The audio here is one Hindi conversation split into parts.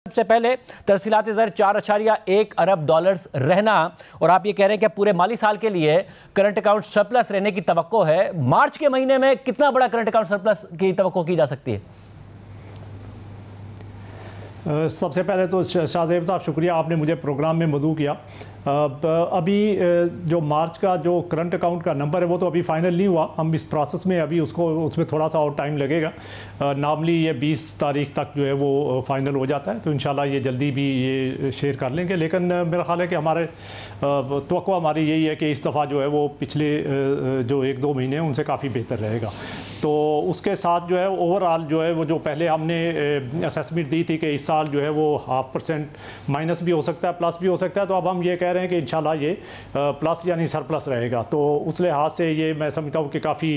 सबसे पहले तरसीलात ज़र 4.1 अरब डॉलर्स रहना, और आप ये कह रहे हैं कि पूरे माली साल के लिए करंट अकाउंट सरप्लस रहने की तवक्को है। मार्च के महीने में कितना बड़ा करंट अकाउंट सरप्लस की तवक्को की जा सकती है? सबसे पहले तो शाहजेब साहब शुक्रिया, आपने मुझे प्रोग्राम में मदऊ किया। अभी जो मार्च का जो करंट अकाउंट का नंबर है वो तो अभी फाइनल नहीं हुआ, हम इस प्रोसेस में अभी उसमें थोड़ा सा और टाइम लगेगा। नॉर्मली ये 20 तारीख तक जो है वो फाइनल हो जाता है, तो इंशाल्लाह ये जल्दी भी ये शेयर कर लेंगे। लेकिन मेरा ख्याल है कि हमारे तवक्को हमारी यही है कि इस दफ़ा जो है वो पिछले जो 1-2 महीने हैं उनसे काफ़ी बेहतर रहेगा। तो उसके साथ जो है ओवरऑल जो है वो जो पहले हमने असेसमेंट दी थी कि इस साल जो है वो 0.5% माइनस भी हो सकता है, प्लस भी हो सकता है, तो अब हम ये कह रहे हैं कि इंशाल्लाह ये प्लस यानी सरप्लस रहेगा। तो उस लिहाज से ये मैं समझता हूँ कि काफ़ी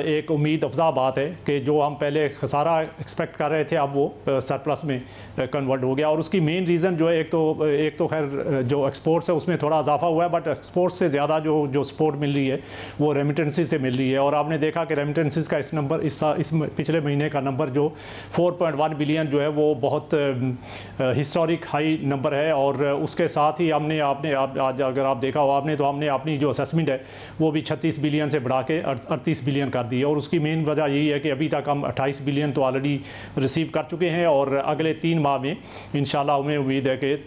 एक उम्मीद अफजा बात है कि जो हम पहले खसारा एक्सपेक्ट कर रहे थे अब वो सरप्लस में कन्वर्ट हो गया। और उसकी मेन रीज़न जो है एक तो खैर जो एक्सपोर्ट्स है उसमें थोड़ा इजाफा हुआ है, बट एक्सपोर्ट्स से ज़्यादा जो सपोर्ट मिल रही है वो रेमिटेंसेस से मिल रही है। और आपने देखा कि रेमिटेंसेस का इस नंबर इस पिछले महीने का नंबर जो 4.1 बिलियन जो है वो बहुत हिस्टोरिक हाई नंबर है। और उसके साथ ही हमने आज अगर आप देखा हो आपने, तो हमने अपनी जो असेसमेंट है वो भी 36 बिलियन से बढ़ा के 38 बिलियन कर दी है। और उसकी मेन वजह यही है कि अभी तक हम 28 बिलियन तो ऑलरेडी रिसीव कर चुके हैं, और अगले 3 माह में इंशाल्लाह हमें उम्मीद है कि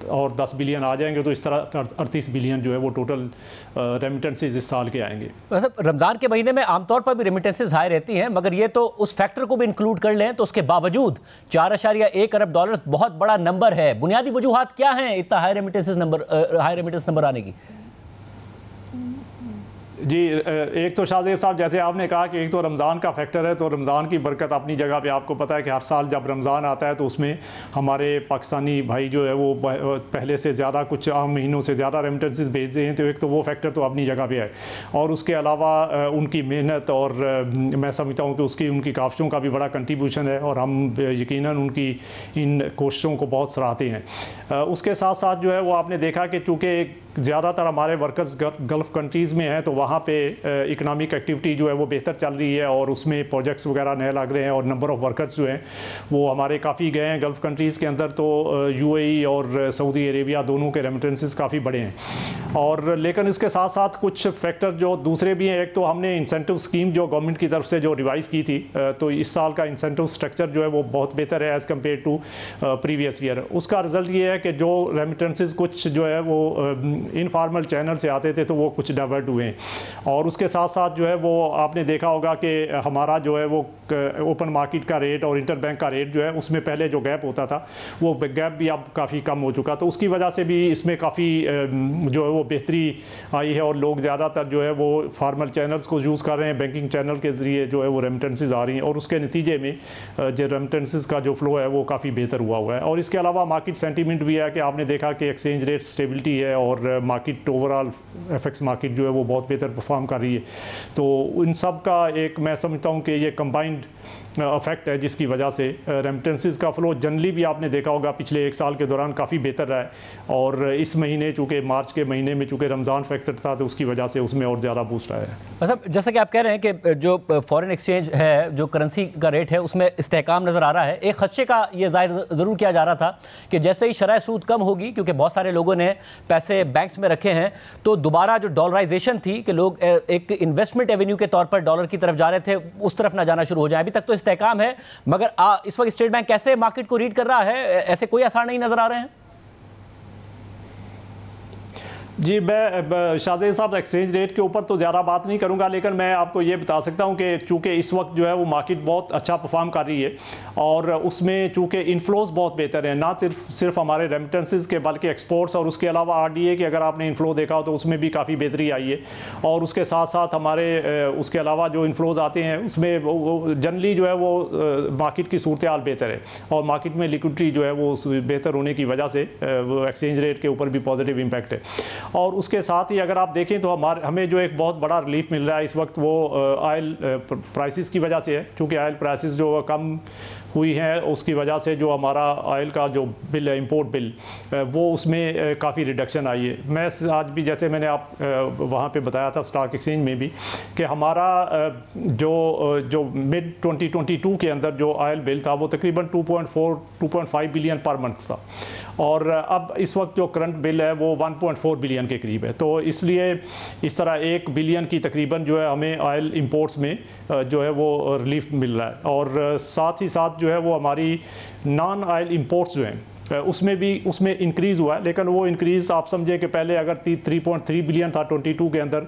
और 10 बिलियन आ जाएंगे, तो इस तरह 38 बिलियन जो है वो टोटल रेमिटेंसेस इस साल के आएंगे। मतलब रमज़ान के महीने में आमतौर पर भी रेमिटेंसेस हाई रहती हैं, मगर ये तो उस फैक्टर को भी इंक्लूड कर लें तो उसके बावजूद 4.1 अरब डॉलर्स बहुत बड़ा नंबर है। बुनियादी वजूहात क्या हैं इतना हाई रेमिटेंस नंबर आने की? जी, एक तो शाहजेब साहब जैसे आपने कहा कि एक तो रमज़ान का फैक्टर है, तो रमज़ान की बरकत अपनी जगह पे आपको पता है कि हर साल जब रमज़ान आता है तो उसमें हमारे पाकिस्तानी भाई जो है वो पहले से ज़्यादा कुछ आम महीनों से ज़्यादा रेमिटेंसेस भेजते हैं, तो एक तो वो फैक्टर तो अपनी जगह पे है। और उसके अलावा उनकी मेहनत और मैं समझता हूँ कि उनकी काविशों का भी बड़ा कंट्रीब्यूशन है, और हम यकीनन उनकी इन कोशिशों को बहुत सराहते हैं। उसके साथ साथ जो है वो आपने देखा कि चूँकि ज़्यादातर हमारे वर्कर्स गल्फ़ कंट्रीज़ में हैं, तो वहाँ पे इकनॉमिक एक्टिविटी जो है वो बेहतर चल रही है, और उसमें प्रोजेक्ट्स वगैरह नए लग रहे हैं, और नंबर ऑफ़ वर्कर्स जो हैं वो हमारे काफ़ी गए हैं गल्फ़ कंट्रीज़ के अंदर। तो यूएई और सऊदी अरेबिया दोनों के रेमिटेंसेस काफ़ी बड़े हैं। और लेकिन इसके साथ साथ कुछ फैक्टर जो दूसरे भी हैं। एक तो हमने इंसेंटिव स्कीम जो गवर्नमेंट की तरफ से जो रिवाइज़ की थी, तो इस साल का इंसेंटिव स्ट्रक्चर जो है वो बहुत बेहतर है as compared to previous year. उसका रिज़ल्ट ये है कि जो रेमिटेंसेस कुछ जो है वो इनफॉर्मल चैनल से आते थे तो वो कुछ डाइवर्ट हुए हैं। और उसके साथ साथ जो है वो आपने देखा होगा कि हमारा जो है वो ओपन मार्केट का रेट और इंटरबैंक का रेट जो है उसमें पहले जो गैप होता था वो गैप भी अब काफ़ी कम हो चुका, तो उसकी वजह से भी इसमें काफ़ी जो है वो बेहतरी आई है। और लोग ज़्यादातर जो है वो फार्मल चैनल्स को यूज़ कर रहे हैं, बैंकिंग चैनल के ज़रिए जो है वो रेमिटेंसेस आ रही हैं, और उसके नतीजे में जो रेमिटेंसेस का जो फ्लो है वो काफ़ी बेहतर हुआ है। और इसके अलावा मार्केट सेंटीमेंट भी है कि आपने देखा कि एक्सचेंज रेट स्टेबिलिटी है, और मार्केट ओवरऑल एफएक्स मार्केट जो है वो बहुत बेहतर परफॉर्म कर रही है। तो इन सब का एक मैं समझता हूँ कि ये कंबाइंड इफेक्ट है, जिसकी वजह से रेमिटेंसेस का फ्लो जनरली भी आपने देखा होगा पिछले 1 साल के दौरान काफ़ी बेहतर रहा है। और इस महीने चूँकि मार्च के महीने में चूँकि रमज़ान फैक्टर था तो उसकी वजह से उसमें और ज़्यादा बूस्ट आया है। मतलब जैसा कि आप कह रहे हैं कि जो फॉरेन एक्सचेंज है, जो करेंसी का रेट है उसमें इस्तेहकाम नज़र आ रहा है। एक खदशे का ये ज़ाहिर ज़रूर किया जा रहा था कि जैसे ही शरह सूद कम होगी, क्योंकि बहुत सारे लोगों ने पैसे बैंक्स में रखे हैं, तो दोबारा जो डॉलराइजेशन थी कि लोग एक इन्वेस्टमेंट एवेन्यू के तौर पर डॉलर की तरफ जा रहे थे, उस तरफ ना जाना शुरू हो जाए। अभी तक तो इस्तेहकाम है, मगर इस वक्त स्टेट बैंक कैसे मार्केट को रीड कर रहा है, ऐसे कोई आसार नहीं नजर आ रहे हैं? जी, मैं शाहजेब साहब एक्सचेंज रेट के ऊपर तो ज़्यादा बात नहीं करूंगा, लेकिन मैं आपको ये बता सकता हूं कि चूँकि इस वक्त जो है वो मार्केट बहुत अच्छा परफॉर्म कर रही है, और उसमें चूँकि इनफ्लोज बहुत बेहतर है, ना सिर्फ हमारे रेमिटेंसेस के बल्कि एक्सपोर्ट्स, और उसके अलावा आरडीए के अगर आपने इनफ्लो देखा हो तो उसमें भी काफ़ी बेहतरी आई है। और उसके साथ साथ हमारे उसके अलावा जो इनफ्लोज आते हैं उसमें जनरली जो है वो मार्केट की सूरत हाल बेहतर है, और मार्केट में लिक्विडिटी जो है वो बेहतर होने की वजह से वो एक्सचेंज रेट के ऊपर भी पॉजिटिव इम्पैक्ट है। और उसके साथ ही अगर आप देखें तो हमें जो एक बहुत बड़ा रिलीफ मिल रहा है इस वक्त वो ऑयल प्राइसेस की वजह से है, क्योंकि ऑयल प्राइसेस जो कम हुई है उसकी वजह से जो हमारा ऑयल का जो बिल है, इंपोर्ट बिल, वो उसमें काफ़ी रिडक्शन आई है। मैं आज भी जैसे मैंने आप वहाँ पे बताया था स्टॉक एक्सचेंज में भी कि हमारा जो मिड 2022 के अंदर जो ऑयल बिल था वो तकरीबन 2.5 बिलियन पर मंथ था, और अब इस वक्त जो करंट बिल है वो 1.4 बिलियन के करीब है। तो इसलिए इस तरह 1 बिलियन की तकरीबन जो है हमें ऑयल इंपोर्ट्स में जो है वो रिलीफ मिल रहा है, और साथ ही साथ जो है वो हमारी नॉन ऑयल इंपोर्ट्स जो हैं उसमें इंक्रीज़ हुआ है, लेकिन वो इंक्रीज़ आप समझे कि पहले अगर 3.3 बिलियन था 22 के अंदर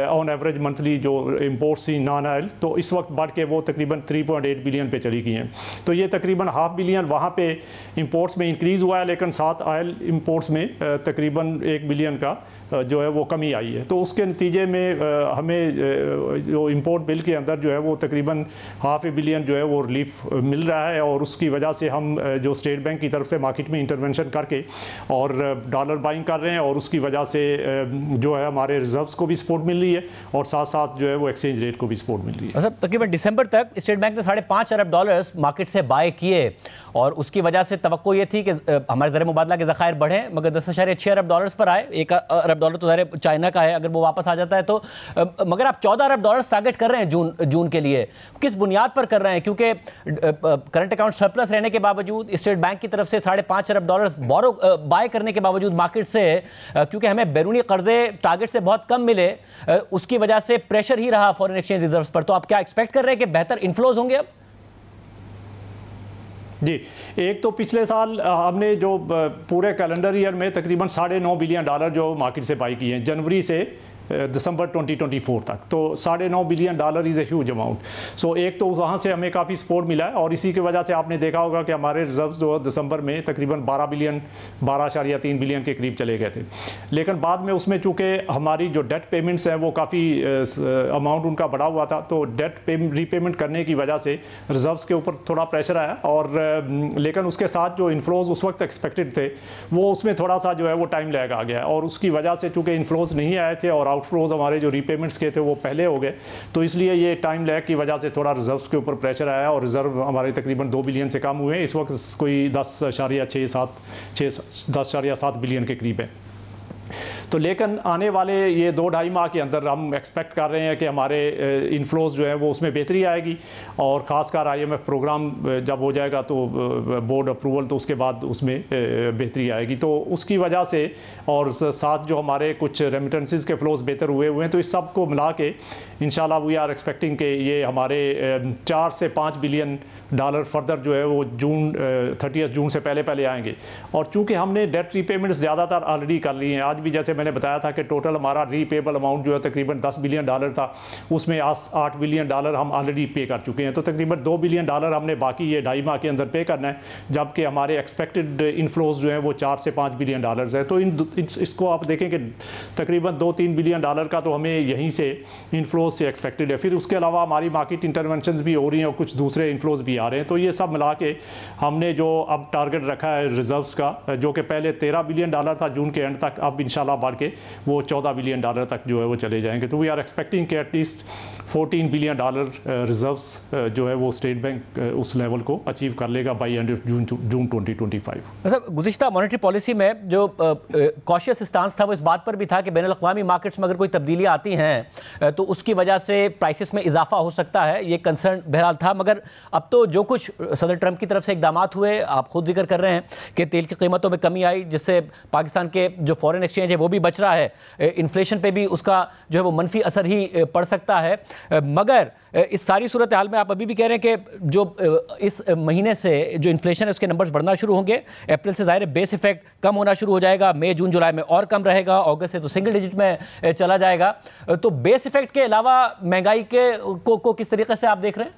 ऑन एवरेज मंथली जो इंपोर्ट्स थी नॉन ऑयल, तो इस वक्त बढ़ के वो तकरीबन 3.8 बिलियन पे चली गई हैं। तो ये तकरीबन ½ बिलियन वहाँ पे इंपोर्ट्स में इंक्रीज़ हुआ है, लेकिन साथ ऑयल इंपोर्ट्स में तकरीबन 1 बिलियन का जो है वो कमी आई है। तो उसके नतीजे में हमें जो इंपोर्ट बिल के अंदर जो है वो तकरीबन ½ बिलियन जो है वो रिलीफ मिल रहा है, और उसकी वजह से हम जो स्टेट बैंक की तरफ से मार्केट में इंटरवेंशन करके और डॉलर बाइंग कर रहे हैं, और उसकी वजह से जो है हमारे रिजर्व्स को भी सपोर्ट मिल रही है, और साथ साथ जो है वो एक्सचेंज रेट को भी सपोर्ट मिल रही है। मतलब तकरीबन दिसंबर तक स्टेट बैंक ने $5.5 अरब मार्केट से बाय किए, और उसकी वजह से तवक्को ये थी कि हमारे ज़र मुबादला के ज़खायर बढ़ें, मगर 10.6 अरब डॉलर्स पर आए। $1 अरब तो ज़ाहिर चाइना का है, अगर वो वापस आ जाता है तो, मगर आप $14 अरब टारगेट कर रहे हैं जून के लिए, किस बुनियाद पर कर रहे हैं? क्योंकि करंट अकाउंट सरप्लस रहने के बावजूद स्टेट बैंक की तरफ से $5.5 अरब बोरो बाय करने के बावजूद मार्केट से, क्योंकि हमें बैरूनी कर्जे टारगेट से बहुत कम मिले, उसकी वजह से प्रेशर ही रहा फॉरेन एक्सचेंज रिजर्व्स पर। तो आप क्या एक्सपेक्ट कर रहे हैं कि बेहतर इनफ्लोज होंगे अब? जी, एक तो पिछले साल हमने जो पूरे कैलेंडर ईयर में तकरीबन $9.5 बिलियन जो मार्केट से बाई किए हैं जनवरी से दिसंबर 2024 तक, तो $9.5 billion is a huge amount. So एक तो वहाँ से हमें काफ़ी सपोर्ट मिला है, और इसी की वजह से आपने देखा होगा कि हमारे रिजर्व्स जो दिसंबर में तकरीबन 12.3 बिलियन के करीब चले गए थे। लेकिन बाद में उसमें चूँकि हमारी जो डेट पेमेंट्स हैं वो काफ़ी अमाउंट उनका बढ़ा हुआ था, तो डेट रीपेमेंट करने की वजह से रिजर्व्स के ऊपर थोड़ा प्रेशर आया, और लेकिन उसके साथ जो इन्फ्लोज उस वक्त एक्सपेक्टेड थे वो उसमें थोड़ा सा जो है वो टाइम लैग आ गया, और उसकी वजह से चूँकि इन्फ्लोज नहीं आए थे और आउटफ्लोज हमारे जो रीपेमेंट्स के थे वो पहले हो गए, तो इसलिए ये टाइम लैग की वजह से थोड़ा रिजर्व्स के ऊपर प्रेशर आया, और रिजर्व हमारे तकरीबन 2 बिलियन से कम हुए, इस वक्त कोई 10.7 बिलियन के करीब है। तो लेकिन आने वाले ये 2-2.5 माह के अंदर हम एक्सपेक्ट कर रहे हैं कि हमारे इनफ्लोज जो है वो उसमें बेहतरी आएगी, और ख़ासकर IMF प्रोग्राम जब हो जाएगा तो बोर्ड अप्रूवल, तो उसके बाद उसमें बेहतरी आएगी। तो उसकी वजह से, और साथ जो हमारे कुछ रेमिटेंसेस के फ्लोज बेहतर हुए हैं, तो इस सब को मिला के इंशाल्लाह वी आर एक्सपेक्टिंग कि ये हमारे $4 से $5 बिलियन फर्दर जो है वो 30 जून से पहले आएंगे। और चूँकि हमने डेट रीपेमेंट्स ज़्यादातर ऑलरेडी कर ली हैं, आज भी जैसे मैंने बताया था कि टोटल हमारा रीपेबल अमाउंट जो है तकरीबन $10 बिलियन था, उसमें $8 बिलियन हम ऑलरेडी पे कर चुके हैं, तो तकरीबन $2 बिलियन हमने बाकी ये 2.5 माह के अंदर पे करना है, जबकि हमारे एक्सपेक्टेड इनफ्लोज जो है वो $4 से $5 बिलियन है। तो इसको आप देखें कि तकरीबन $2-3 बिलियन का तो हमें यहीं से इनफ्लोज से एक्सपेक्टेड है। फिर उसके अलावा हमारी मार्केट इंटरवेंशन भी हो रही हैं और कुछ दूसरे इनफ्लोज भी आ रहे हैं, तो ये सब मिला के हमने जो अब टारगेट रखा है रिजर्व्स का, जो कि पहले $13 बिलियन था जून के एंड तक, अब इंशाल्लाह बढ़ के वो $14 बिलियन तक जो है वो चले जाएंगे। तो वी आर एक्सपेक्टिंग कि एटलीस्ट $14 बिलियन रिजर्व्स जो है वो स्टेट बैंक उस लेवल को अचीव कर लेगा बाई एंड जून 2025। मतलब गुज़िश्ता मॉनेटरी पॉलिसी में जो कॉशियस स्टांस था वो इस बात पर भी था कि बैनुल अक़वामी मार्केट्स में अगर कोई तब्दीलियाँ आती हैं तो उसकी वजह से प्राइसेस में इजाफा हो सकता है, ये कंसर्न बहरहाल था। मगर अब तो जो कुछ सदर ट्रंप की तरफ से इकदाम हुए, आप खुद जिक्र कर रहे हैं कि तेल की कीमतों में कमी आई, जिससे पाकिस्तान के जो फॉरेन एक्सचेंज है वो भी बच रहा है, इन्फ्लेशन पे भी उसका जो है वो मनफी असर ही पड़ सकता है। मगर इस सारी सूरत हाल में आप अभी भी कह रहे हैं कि जो इस महीने से जो इन्फ्लेशन है उसके नंबर्स बढ़ना शुरू होंगे, अप्रैल से ज़ाहिर बेस इफेक्ट कम होना शुरू हो जाएगा, मई जून जुलाई में और कम रहेगा, अगस्त से तो सिंगल डिजिट में चला जाएगा। तो बेस इफेक्ट के अलावा महंगाई को किस तरीके से आप देख रहे हैं?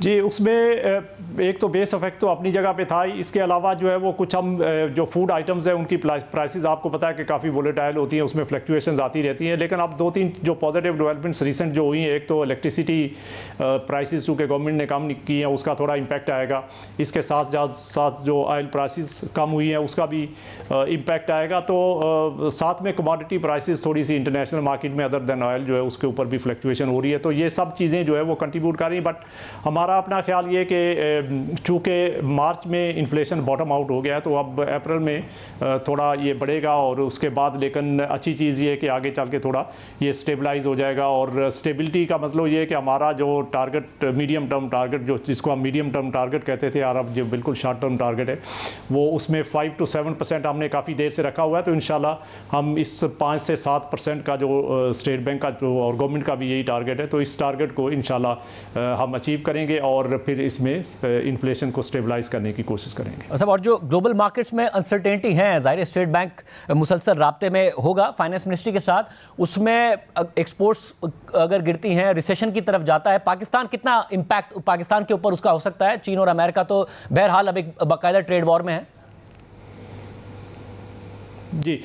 जी, उसमें एक तो बेस इफेक्ट तो अपनी जगह पे था ही, इसके अलावा जो है वो कुछ हम जो फूड आइटम्स हैं उनकी प्राइसेस आपको पता है कि काफ़ी वोलेटाइल होती हैं, उसमें फ्लक्चुएशंस आती रहती हैं। लेकिन अब 2-3 जो पॉजिटिव डेवलपमेंट्स रिसेंट जो हुई हैं, एक तो इलेक्ट्रिसिटी प्राइसेस चूँकि गवर्नमेंट ने कम की हैं उसका थोड़ा इम्पैक्ट आएगा, इसके साथ साथ जो ऑयल प्राइसेस कम हुई हैं उसका भी इम्पैक्ट आएगा। तो साथ में कमोडिटी प्राइसेस थोड़ी सी इंटरनेशनल मार्केट में अदर देन ऑयल जो है उसके ऊपर भी फ्लक्चुएशन हो रही है। तो ये सब चीज़ें जो है वो कंट्रीब्यूट कर रही हैं। बट हमारा अपना ख्याल ये कि चूँकि मार्च में इन्फ्लेशन बॉटम आउट हो गया है, तो अब अप्रैल में थोड़ा ये बढ़ेगा और उसके बाद, लेकिन अच्छी चीज़ ये है कि आगे चल के थोड़ा ये स्टेबलाइज हो जाएगा। और स्टेबिलिटी का मतलब ये है कि हमारा जो टारगेट, मीडियम टर्म टारगेट, जो जिसको हम मीडियम टर्म टारगेट कहते थे, और अब जो बिल्कुल शॉर्ट टर्म टारगेट है, वो उसमें 5 to 7% हमने काफ़ी देर से रखा हुआ है। तो इंशाल्लाह हम इस 5 से 7% का जो स्टेट बैंक का जो और गवर्नमेंट का भी यही टारगेट है, तो इस टारगेट को इंशाल्लाह हम अचीव करेंगे और फिर इसमें इन्फ्लेशन को स्टेबलाइज करने की कोशिश करेंगे। सब और जो ग्लोबल मार्केट्स में अनसर्टेनिटी है, ज़ाहिर स्टेट बैंक मुसलसल राब्ते में होगा फाइनेंस मिनिस्ट्री के साथ, उसमें एक्सपोर्ट्स अगर गिरती हैं, रिसेशन की तरफ जाता है, पाकिस्तान कितना इम्पैक्ट पाकिस्तान के ऊपर उसका हो सकता है? चीन और अमेरिका तो बहरहाल अब एक बाकायदा ट्रेड वॉर में है। जी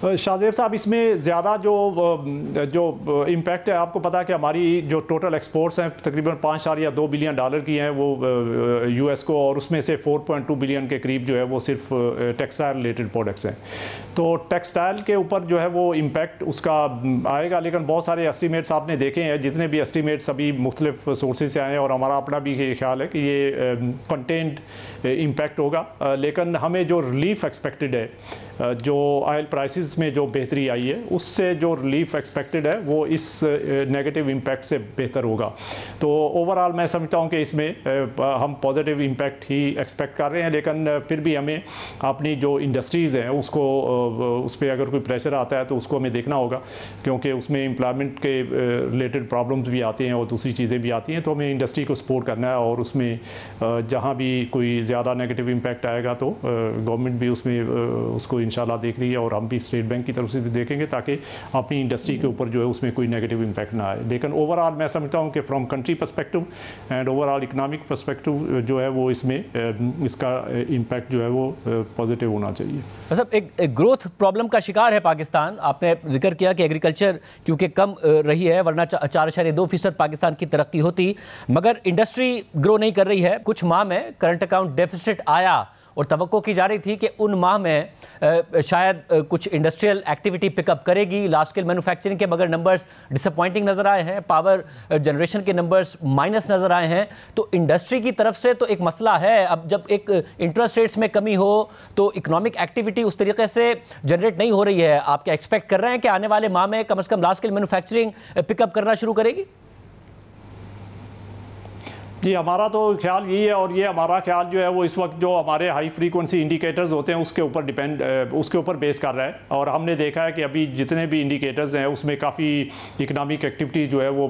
शाहजेब साहब, इसमें ज़्यादा जो इम्पैक्ट है, आपको पता है कि हमारी जो टोटल एक्सपोर्ट्स हैं तकरीबन 5.2 बिलियन डॉलर की हैं वो यूएस को, और उसमें से 4.2 बिलियन के करीब जो है वो सिर्फ टेक्सटाइल रिलेटेड प्रोडक्ट्स हैं। तो टेक्सटाइल के ऊपर जो है वो इम्पैक्ट उसका आएगा, लेकिन बहुत सारे एस्टीमेट्स आपने देखे हैं, जितने भी एस्टीमेट्स अभी मुख्तलिफ सोर्सेज से आए हैं, और हमारा अपना भी ये ख्याल है कि ये कंटेंट इम्पैक्ट होगा। लेकिन हमें जो रिलीफ एक्सपेक्टेड है, जो ऑयल प्राइसेस में जो बेहतरी आई है, उससे जो रिलीफ एक्सपेक्टेड है वो इस नेगेटिव इम्पैक्ट से बेहतर होगा। तो ओवरऑल मैं समझता हूँ कि इसमें हम पॉजिटिव इम्पैक्ट ही एक्सपेक्ट कर रहे हैं, लेकिन फिर भी हमें अपनी जो इंडस्ट्रीज़ हैं उसको, उस पर अगर कोई प्रेशर आता है तो उसको हमें देखना होगा, क्योंकि उसमें एम्प्लॉयमेंट के रिलेटेड प्रॉब्लम्स भी आते हैं और दूसरी चीज़ें भी आती हैं। तो हमें इंडस्ट्री को सपोर्ट करना है, और उसमें जहाँ भी कोई ज़्यादा नेगेटिव इम्पैक्ट आएगा तो गवर्नमेंट भी उसमें उसको इंशाल्लाह देख रही है, और हम भी स्टेट बैंक की तरफ से भी देखेंगे ताकि अपनी इंडस्ट्री के ऊपर जो है उसमें कोई नेगेटिव इम्पैक्ट ना आए। लेकिन ओवरऑल मैं समझता हूँ कि from country perspective and overall economic perspective जो है वो इसमें इसका इम्पैक्ट जो है वो पॉजिटिव होना चाहिए। मतलब एक ग्रोथ प्रॉब्लम का शिकार है पाकिस्तान। आपने जिक्र किया कि एग्रीकल्चर क्योंकि कम रही है, वरना 4.2% पाकिस्तान की तरक्की होती, मगर इंडस्ट्री ग्रो नहीं कर रही है। कुछ माह में करंट अकाउंट डेफिसिट आया और तवक्को की जा रही थी कि उन माह में शायद कुछ इंडस्ट्रियल एक्टिविटी पिकअप करेगी, लार्ज स्केल मैन्युफैक्चरिंग के, मगर नंबर्स डिसअपॉइंटिंग नज़र आए हैं, पावर जनरेशन के नंबर्स माइनस नज़र आए हैं। तो इंडस्ट्री की तरफ से तो एक मसला है। अब जब एक इंटरेस्ट रेट्स में कमी हो तो इकोनॉमिक एक्टिविटी उस तरीके से जनरेट नहीं हो रही है। आप क्या एक्सपेक्ट कर रहे हैं कि आने वाले माह में कम से कम लार्ज स्केल मैन्युफैक्चरिंग पिकअप करना शुरू करेगी? जी हमारा तो ख्याल यही है, और ये हमारा ख्याल जो है वो इस वक्त जो हमारे हाई फ्रीक्वेंसी इंडिकेटर्स होते हैं उसके ऊपर बेस कर रहा है। और हमने देखा है कि अभी जितने भी इंडिकेटर्स हैं उसमें काफ़ी इकनॉमिक एक्टिविटी जो है वो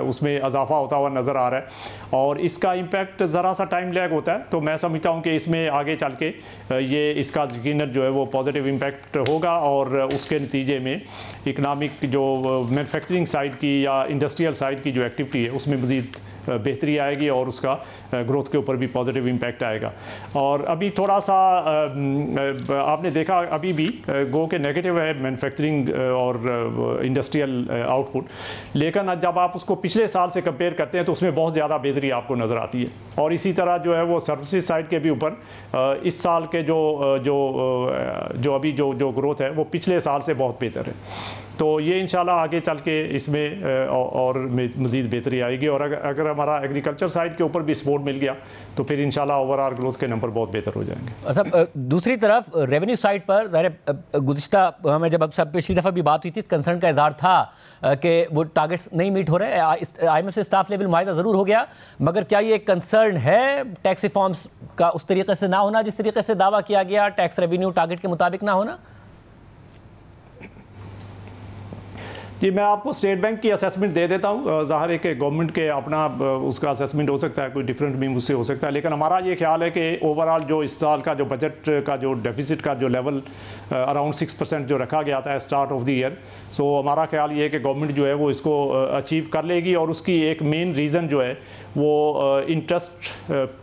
उसमें इजाफा होता हुआ नज़र आ रहा है, और इसका इम्पैक्ट ज़रा सा टाइम लैग होता है। तो मैं समझता हूँ कि इसमें आगे चल के ये इसका यकीनन जो है वो पॉजिटिव इम्पैक्ट होगा, और उसके नतीजे में इकनॉमिक जो मैन्युफैक्चरिंग साइड की या इंडस्ट्रियल साइड की जो एक्टिविटी है उसमें मज़ीद बेहतरी आएगी, और उसका ग्रोथ के ऊपर भी पॉजिटिव इम्पैक्ट आएगा। और अभी थोड़ा सा आपने देखा अभी भी गो के नेगेटिव है मैन्युफैक्चरिंग और इंडस्ट्रियल आउटपुट, लेकिन जब आप उसको पिछले साल से कंपेयर करते हैं तो उसमें बहुत ज़्यादा बेहतरी आपको नज़र आती है। और इसी तरह जो है वो सर्विसेज साइड के भी ऊपर इस साल के जो अभी जो ग्रोथ है वो पिछले साल से बहुत बेहतर है। तो ये इंशाल्लाह आगे चल के इसमें और मज़ीद बेहतरी आएगी, और अगर हमारा एग्रीकल्चर साइड के ऊपर भी सपोर्ट मिल गया तो फिर इंशाल्लाह ओवरऑल ग्रोथ के नंबर बहुत बेहतर हो जाएंगे। अच्छा, दूसरी तरफ रेवेन्यू साइड पर ज़ाहिर गुज़िश्ता हमें जब सब पिछली दफ़ा भी बात हुई थी, कंसर्न का इज़हार था कि वो टारगेट्स नहीं मीट हो रहे। IMF से स्टाफ लेवल मुआहदा ज़रूर हो गया, मगर क्या ये कंसर्न है टैक्स रिफॉर्म्स का उस तरीके से ना होना जिस तरीके से दावा किया गया, टैक्स रेवेन्यू टारगेट के मुताबिक ना होना? जी, मैं आपको स्टेट बैंक की असेसमेंट दे देता हूँ। ज़ाहिर है कि गवर्नमेंट के अपना उसका असेसमेंट हो सकता है, कोई डिफरेंट भी मुझसे हो सकता है, लेकिन हमारा ये ख्याल है कि ओवरऑल जो इस साल का जो बजट का जो डेफिसिट का जो लेवल अराउंड 6% जो रखा गया था स्टार्ट ऑफ द ईयर, सो हमारा ख्याल ये है कि गवर्नमेंट जो है वो इसको अचीव कर लेगी। और उसकी एक मेन रीज़न जो है वो इंटरेस्ट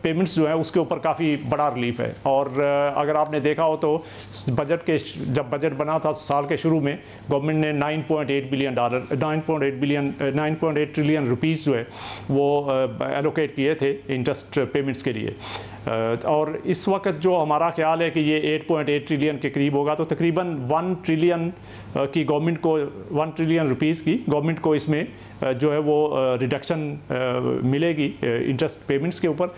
पेमेंट्स जो है उसके ऊपर काफ़ी बड़ा रिलीफ है। और अगर आपने देखा हो तो जब बजट बना था साल के शुरू में गवर्नमेंट ने $9.8 ट्रिलियन रुपीज़ जो है वो एलोकेट किए थे इंटरेस्ट पेमेंट्स के लिए। और इस वक्त जो हमारा ख्याल है कि ये 8.8 ट्रिलियन के करीब होगा, तो तकरीबन 1 ट्रिलियन की गवर्नमेंट को 1 ट्रिलियन रुपीज़ की गवर्नमेंट को इसमें जो है वो रिडक्शन मिलेगी इंटरेस्ट पेमेंट्स के ऊपर,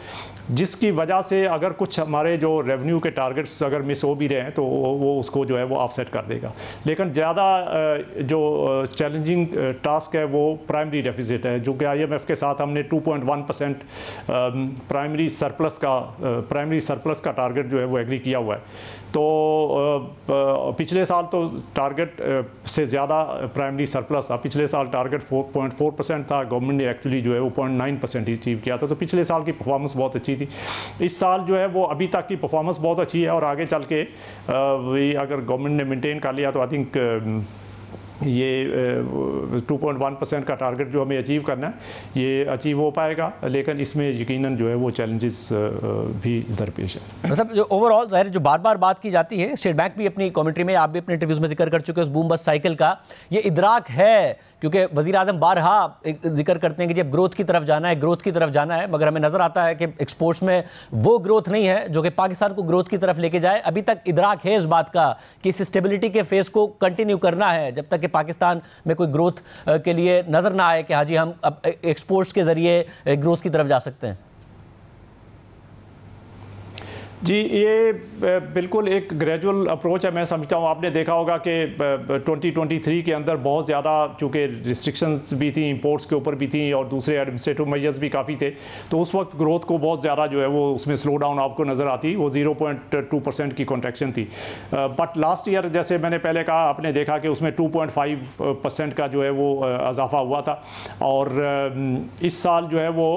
जिसकी वजह से अगर कुछ हमारे जो रेवेन्यू के टारगेट्स अगर मिस हो भी रहे हैं तो वो उसको जो है वो ऑफसेट कर देगा। लेकिन ज़्यादा जो चैलेंजिंग टास्क है वो प्राइमरी डेफिसिट है, जो कि IMF के साथ हमने 2.1% प्राइमरी सरप्लस का टारगेट जो है वो एग्री किया हुआ है। तो पिछले साल तो टारगेट से ज़्यादा प्राइमरी सरप्लस था। पिछले साल टारगेट 4.4% था, गवर्नमेंट ने एक्चुअली जो है वो 0.9% अचीव किया था। तो पिछले साल की परफॉर्मेंस बहुत अच्छी थी। इस साल जो है वो अभी तक की परफॉर्मेंस बहुत अच्छी है और आगे चल के अगर गवर्नमेंट ने मेंटेन कर लिया तो आई थिंक ये 2.1% का टारगेट जो हमें अचीव करना है ये अचीव हो पाएगा। लेकिन इसमें यकीनन जो है वो चैलेंजेस भी दरपेश है। मतलब जो ओवरऑल ज़ाहिर जो बार बार बात की जाती है, स्टेट बैंक भी अपनी कमेंट्री में, आप भी अपने इंटरव्यूज़ में जिक्र कर चुके हैं उस बूम बस्ट साइकिल का, ये इदराक है क्योंकि वज़ीर आज़म बारहा जिक्र करते हैं कि जब ग्रोथ की तरफ जाना है, ग्रोथ की तरफ जाना है, मगर हमें नज़र आता है कि एक्सपोर्ट्स में वो ग्रोथ नहीं है जो कि पाकिस्तान को ग्रोथ की तरफ लेके जाए। अभी तक इदराक है इस बात का कि इस स्टेबिलिटी के फेस को कंटिन्यू करना है जब तक कि पाकिस्तान में कोई ग्रोथ के लिए नज़र ना आए कि हाँ जी हम अब एक्सपोर्ट्स के ज़रिए ग्रोथ की तरफ जा सकते हैं। जी, ये बिल्कुल एक ग्रेजुअल अप्रोच है। मैं समझता हूँ आपने देखा होगा कि 2023 के अंदर बहुत ज़्यादा चूँकि रिस्ट्रिक्शंस भी थी, इंपोर्ट्स के ऊपर भी थी और दूसरे एडमिनिस्ट्रेटिव मेजर्स भी काफ़ी थे, तो उस वक्त ग्रोथ को बहुत ज़्यादा जो है वो उसमें स्लो डाउन आपको नज़र आती, वो 0.2% की कॉन्ट्रैक्शन थी। बट लास्ट ईयर जैसे मैंने पहले कहा, आपने देखा कि उसमें 2.5% का जो है वो इजाफा हुआ था और इस साल जो है वो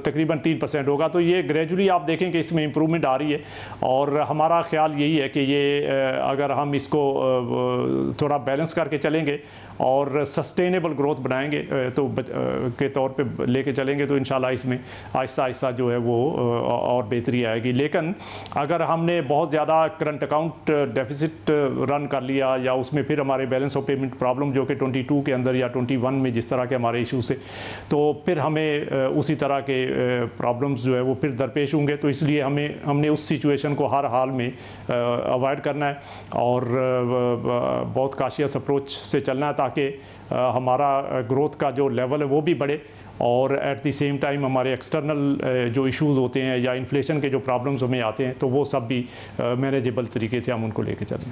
तकरीबन 3% होगा। तो ये ग्रेजुअली आप देखें कि इसमें इम्प्रूवमेंट आ रही है और हमारा ख्याल यही है कि ये अगर हम इसको थोड़ा बैलेंस करके चलेंगे और सस्टेनेबल ग्रोथ बनाएंगे तो के तौर पे लेके चलेंगे तो इंशाल्लाह इसमें आहिस्ता आहिस्ता जो है वो और बेहतरी आएगी। लेकिन अगर हमने बहुत ज़्यादा करंट अकाउंट डेफिसिट रन कर लिया या उसमें फिर हमारे बैलेंस ऑफ पेमेंट प्रॉब्लम जो कि 22 के अंदर या 21 में जिस तरह के हमारे इशूज़ थे, तो फिर हमें उसी तरह के प्रॉब्लम्स जो है वो फिर दरपेश होंगे। तो इसलिए हमने उस सिचुएशन को हर हाल में अवॉइड करना है और बहुत काशियस अप्रोच से चलना है ताकि हमारा ग्रोथ का जो लेवल है वो भी बढ़े और एट द सेम टाइम हमारे एक्सटर्नल जो इश्यूज़ होते हैं या इन्फ्लेशन के जो प्रॉब्लम्स हमें आते हैं तो वो सब भी मैनेजेबल तरीके से हम उनको लेके चलें।